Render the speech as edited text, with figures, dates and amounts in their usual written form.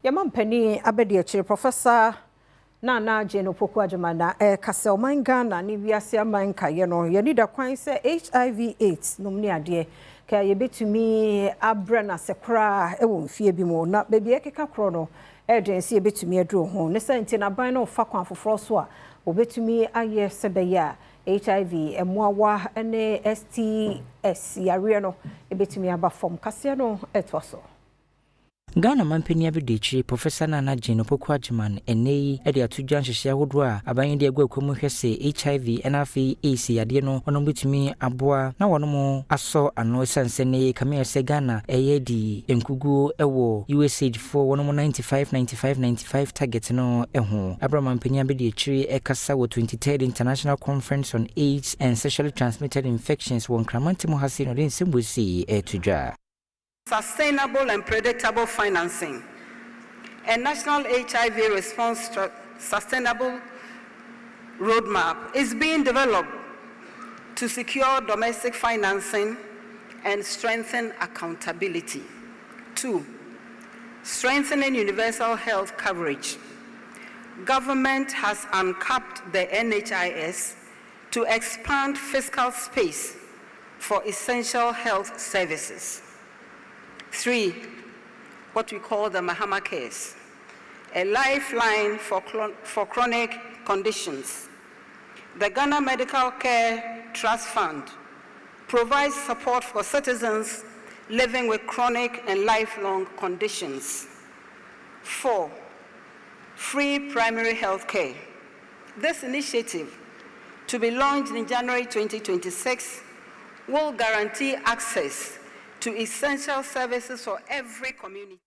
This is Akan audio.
Yamam Penny Abedi Professor Nana Jeno Pokwajamana Kasee Mangana ni wiase amanka ye no ye need a kwan say HIV/AIDS no mni ade ka ye betumi abra na sekra e wo mfie bi mo na bebi ekeka kro no urgency ye betumi aduro ho ne senti na ban no fa kwan foforo so a obetumi aye sebeya HIV emwawa ne STS yare no e betumi aba form Kasee no etwaso Ghana mampeni abedichi Professor Nana Jeno Pokwajman enei ede atudwan hyehyɛ ahodo a aban de agwa kwamu hwese HIV NFA AC ade no ono betumi aboa na wono aso ano sansene kamea se Ghana eye di enkugu ewo USAID for wono 95 target no eho Abraham mampeni abedichi ekasa wo 23rd International Conference on AIDS and Sexually Transmitted Infections won Kramanti mo hase no den sembosi etudwa Sustainable and predictable financing. A national HIV response sustainable roadmap is being developed to secure domestic financing and strengthen accountability. 2. Strengthening universal health coverage. Government has uncapped the NHIS to expand fiscal space for essential health services. 3, what we call the Mahama case, a lifeline for chronic conditions. The Ghana Medical Care Trust Fund provides support for citizens living with chronic and lifelong conditions. 4, free primary health care. This initiative, to be launched in January 2026, will guarantee access to essential services for every community.